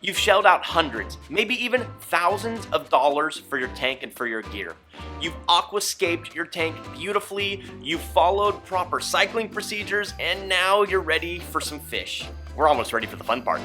You've shelled out hundreds, maybe even thousands of dollars for your tank and for your gear. You've aquascaped your tank beautifully, you've followed proper cycling procedures, and now you're ready for some fish. We're almost ready for the fun part.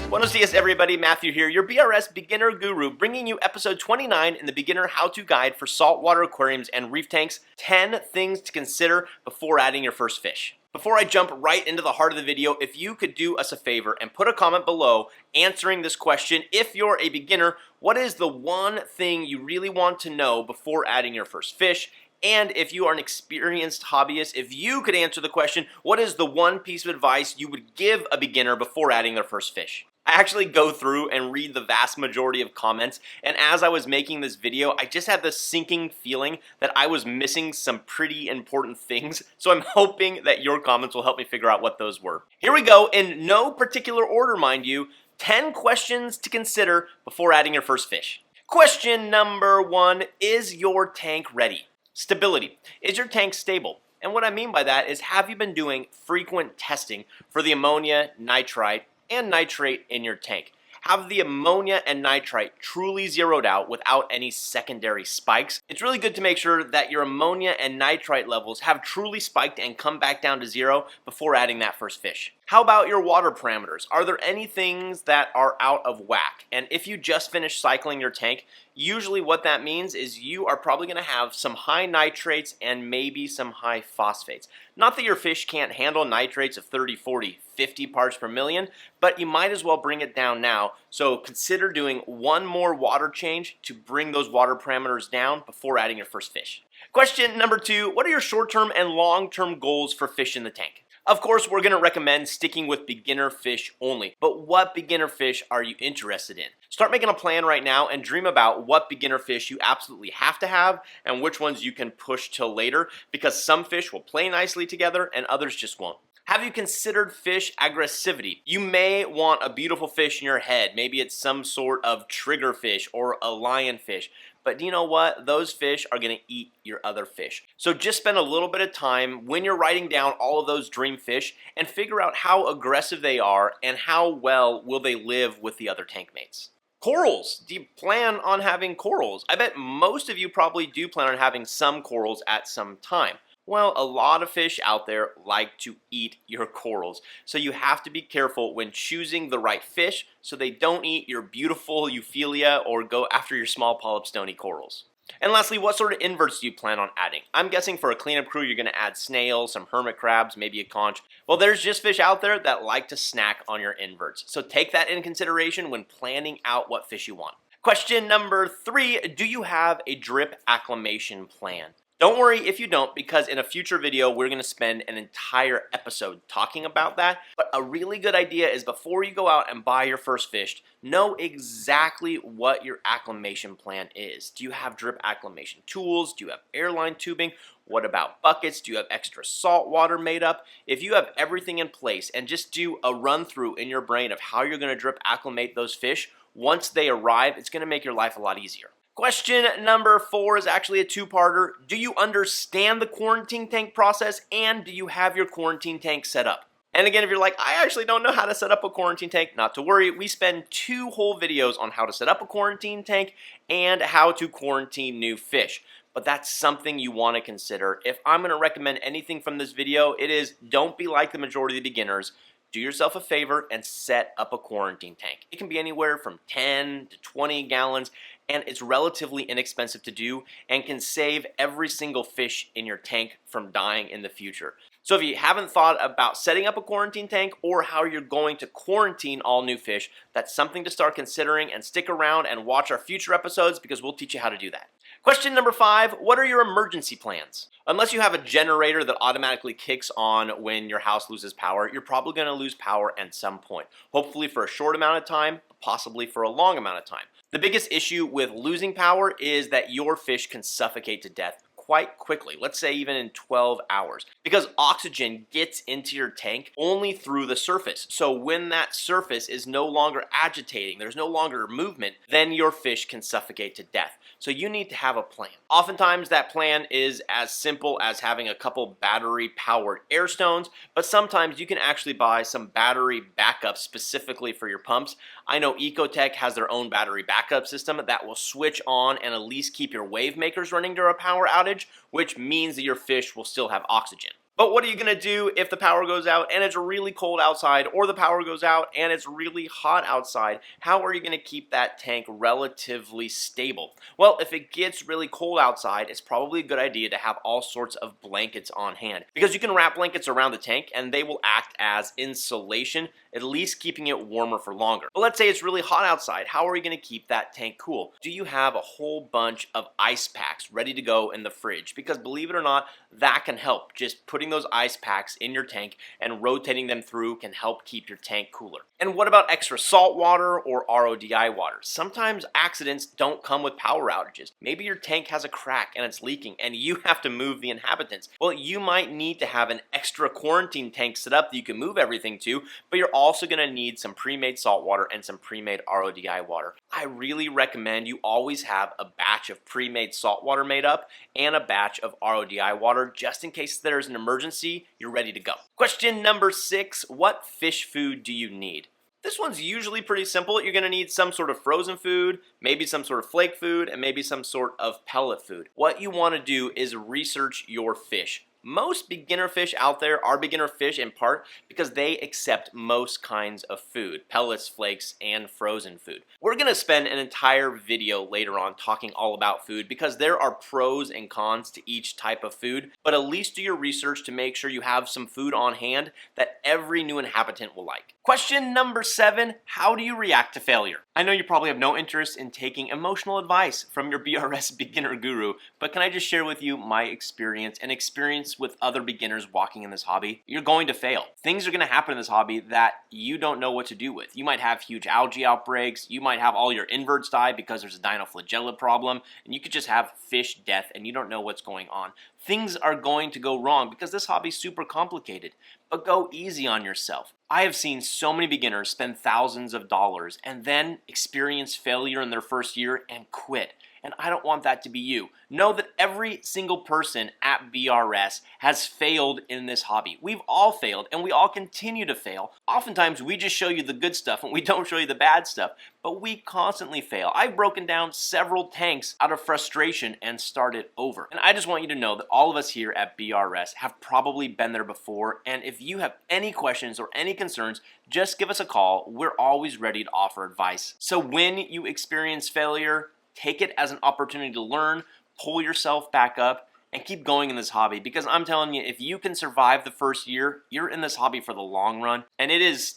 Buenos dias everybody, Matthew here, your BRS beginner guru, bringing you episode 29 in the beginner how-to guide for saltwater aquariums and reef tanks, 10 things to consider before adding your first fish. Before I jump right into the heart of the video, if you could do us a favor and put a comment below answering this question, if you're a beginner, what is the one thing you really want to know before adding your first fish? And if you are an experienced hobbyist, if you could answer the question, what is the one piece of advice you would give a beginner before adding their first fish? I actually go through and read the vast majority of comments, and as I was making this video, I just had this sinking feeling that I was missing some pretty important things, so I'm hoping that your comments will help me figure out what those were. Here we go, in no particular order, mind you, 10 questions to consider before adding your first fish. Question number 1, is your tank ready? Stability. Is your tank stable? And what I mean by that is, have you been doing frequent testing for the ammonia, nitrite, and nitrate in your tank? Have the ammonia and nitrite truly zeroed out without any secondary spikes? It's really good to make sure that your ammonia and nitrite levels have truly spiked and come back down to zero before adding that first fish. How about your water parameters? Are there any things that are out of whack? And if you just finished cycling your tank, usually what that means is you are probably going to have some high nitrates and maybe some high phosphates. Not that your fish can't handle nitrates of 30, 40, 50 parts per million, but you might as well bring it down now. So consider doing one more water change to bring those water parameters down before adding your first fish. Question number 2, what are your short-term and long-term goals for fish in the tank? Of course, we're going to recommend sticking with beginner fish only, but what beginner fish are you interested in? Start making a plan right now and dream about what beginner fish you absolutely have to have and which ones you can push till later, because some fish will play nicely together and others just won't. Have you considered fish aggressivity? You may want a beautiful fish in your head. Maybe it's some sort of trigger fish or a lionfish. But do you know what? Those fish are going to eat your other fish. So just spend a little bit of time when you're writing down all of those dream fish and figure out how aggressive they are and how well will they live with the other tank mates. Corals. Do you plan on having corals? I bet most of you probably do plan on having some corals at some time. Well, a lot of fish out there like to eat your corals, so you have to be careful when choosing the right fish so they don't eat your beautiful Euphyllia or go after your small polyp stony corals. And lastly, what sort of inverts do you plan on adding? I'm guessing for a cleanup crew you're going to add snails, some hermit crabs, maybe a conch. Well, there's just fish out there that like to snack on your inverts, so take that into consideration when planning out what fish you want. Question number 3, do you have a drip acclimation plan? Don't worry if you don't, because in a future video we're going to spend an entire episode talking about that. But a really good idea is, before you go out and buy your first fish, know exactly what your acclimation plan is. Do you have drip acclimation tools? Do you have airline tubing? What about buckets? Do you have extra salt water made up? If you have everything in place and just do a run through in your brain of how you're going to drip acclimate those fish, once they arrive, it's going to make your life a lot easier. Question number 4 is actually a two-parter. Do you understand the quarantine tank process, and do you have your quarantine tank set up? And again, if you're like, I actually don't know how to set up a quarantine tank, not to worry. We spend 2 whole videos on how to set up a quarantine tank and how to quarantine new fish. But that's something you want to consider. If I'm going to recommend anything from this video, it is don't be like the majority of the beginners. Do yourself a favor and set up a quarantine tank. It can be anywhere from 10 to 20 gallons, and it's relatively inexpensive to do and can save every single fish in your tank from dying in the future. So if you haven't thought about setting up a quarantine tank or how you're going to quarantine all new fish, that's something to start considering, and stick around and watch our future episodes because we'll teach you how to do that. Question number 5, what are your emergency plans? Unless you have a generator that automatically kicks on when your house loses power, you're probably going to lose power at some point. Hopefully for a short amount of time, possibly for a long amount of time. The biggest issue with losing power is that your fish can suffocate to death quite quickly, let's say even in 12 hours, because oxygen gets into your tank only through the surface. So when that surface is no longer agitating, there's no longer movement, then your fish can suffocate to death. So you need to have a plan. Oftentimes that plan is as simple as having a couple battery powered air stones, but sometimes you can actually buy some battery backup specifically for your pumps. I know Ecotech has their own battery backup system that will switch on and at least keep your wave makers running during a power outage, which means that your fish will still have oxygen. But what are you going to do if the power goes out and it's really cold outside, or the power goes out and it's really hot outside? How are you going to keep that tank relatively stable? Well, if it gets really cold outside, it's probably a good idea to have all sorts of blankets on hand, because you can wrap blankets around the tank and they will act as insulation, at least keeping it warmer for longer. But let's say it's really hot outside. How are you going to keep that tank cool? Do you have a whole bunch of ice packs ready to go in the fridge? Because believe it or not, that can help. Just putting those ice packs in your tank and rotating them through can help keep your tank cooler. And what about extra salt water or RODI water? Sometimes accidents don't come with power outages. Maybe your tank has a crack and it's leaking and you have to move the inhabitants. Well, you might need to have an extra quarantine tank set up that you can move everything to, but you're also going to need some pre-made salt water and some pre-made RODI water. I really recommend you always have a batch of pre-made salt water made up and a batch of RODI water, just in case there's an emergency, you're ready to go. Question number 6, what fish food do you need? This one's usually pretty simple. You're going to need some sort of frozen food, maybe some sort of flake food, and maybe some sort of pellet food. What you want to do is research your fish. Most beginner fish out there are beginner fish in part because they accept most kinds of food, pellets, flakes, and frozen food. We're going to spend an entire video later on talking all about food because there are pros and cons to each type of food, but at least do your research to make sure you have some food on hand that every new inhabitant will like. Question number 7, how do you react to failure? I know you probably have no interest in taking emotional advice from your BRS beginner guru, but can I just share with you my experience and experience with other beginners walking in this hobby? You're going to fail. Things are going to happen in this hobby that you don't know what to do with. You might have huge algae outbreaks, you might have all your inverts die because there's a dinoflagella problem, and you could just have fish death and you don't know what's going on. Things are going to go wrong because this hobby is super complicated, but go easy on yourself. I have seen so many beginners spend thousands of dollars and then experience failure in their first year and quit. And I don't want that to be you. Know that every single person at BRS has failed in this hobby. We've all failed and we all continue to fail. Oftentimes we just show you the good stuff and we don't show you the bad stuff, but we constantly fail. I've broken down several tanks out of frustration and started over. And I just want you to know that all of us here at BRS have probably been there before, and if you have any questions or any concerns, just give us a call. We're always ready to offer advice. So when you experience failure, take it as an opportunity to learn, pull yourself back up, and keep going in this hobby, because I'm telling you, if you can survive the first year, you're in this hobby for the long run, and it's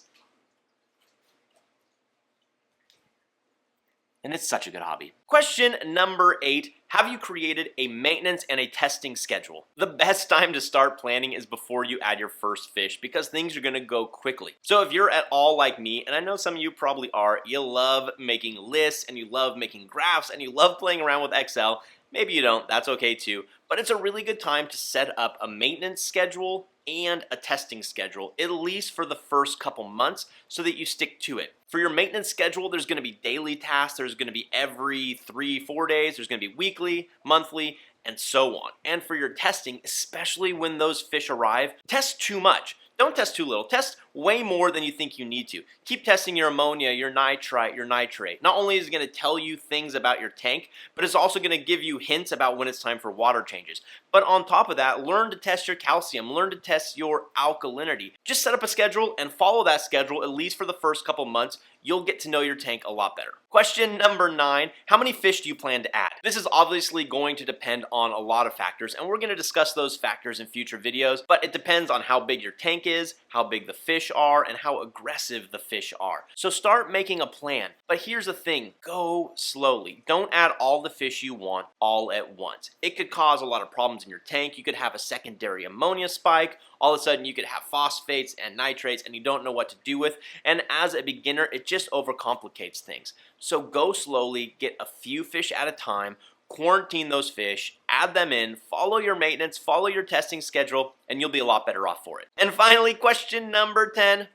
such a good hobby. Question number 8, have you created a maintenance and a testing schedule? The best time to start planning is before you add your first fish, because things are going to go quickly. So if you're at all like me, and I know some of you probably are, you love making lists and you love making graphs and you love playing around with Excel. Maybe you don't, that's okay too, but it's a really good time to set up a maintenance schedule and a testing schedule, at least for the first couple months, so that you stick to it. For your maintenance schedule, there's going to be daily tasks, there's going to be every 3-4 days, there's going to be weekly, monthly, and so on. And for your testing, especially when those fish arrive, test too much. Don't test too little. Test way more than you think you need to. Keep testing your ammonia, your nitrite, your nitrate. Not only is it going to tell you things about your tank, but it's also going to give you hints about when it's time for water changes. But on top of that, learn to test your calcium, learn to test your alkalinity. Just set up a schedule and follow that schedule, at least for the first couple months. You'll get to know your tank a lot better. Question number 9, how many fish do you plan to add? This is obviously going to depend on a lot of factors, and we're going to discuss those factors in future videos, but it depends on how big your tank is, how big the fish are, and how aggressive the fish are. So start making a plan, but here's the thing, go slowly. Don't add all the fish you want all at once. It could cause a lot of problems in your tank. You could have a secondary ammonia spike. All of a sudden you could have phosphates and nitrates and you don't know what to do with, and as a beginner it just overcomplicates things. So go slowly, get a few fish at a time, quarantine those fish, add them in, follow your maintenance, follow your testing schedule, and you'll be a lot better off for it. And finally, question number 10.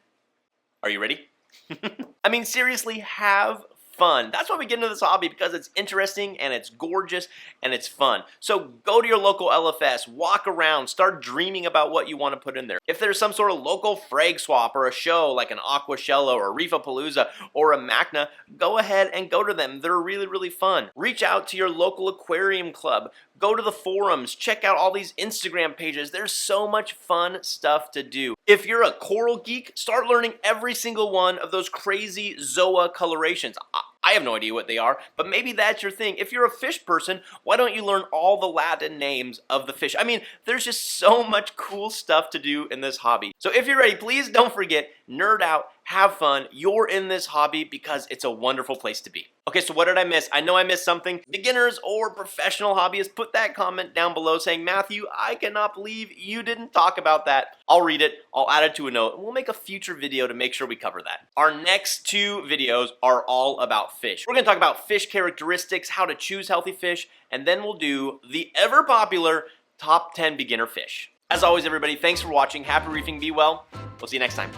Are you ready? I mean, seriously, have fun. That's why we get into this hobby, because it's interesting and it's gorgeous and it's fun. So go to your local LFS, walk around, start dreaming about what you want to put in there. If there's some sort of local frag swap or a show like an Aquashello or a Reefapalooza or a Magna, go ahead and go to them. They're really, really fun. Reach out to your local aquarium club. Go to the forums, check out all these Instagram pages. There's so much fun stuff to do. If you're a coral geek, start learning every single one of those crazy ZOA colorations. I have no idea what they are, but maybe that's your thing. If you're a fish person, why don't you learn all the Latin names of the fish? I mean, there's just so much cool stuff to do in this hobby. So if you're ready, please don't forget, nerd out, have fun. You're in this hobby because it's a wonderful place to be. Okay, so what did I miss? I know I missed something. Beginners or professional hobbyists, put that comment down below saying, Matthew, I cannot believe you didn't talk about that. I'll read it, I'll add it to a note, and we'll make a future video to make sure we cover that. Our next 2 videos are all about fish. We're gonna talk about fish characteristics, how to choose healthy fish, and then we'll do the ever popular top 10 beginner fish. As always, everybody, thanks for watching. Happy reefing, be well. We'll see you next time.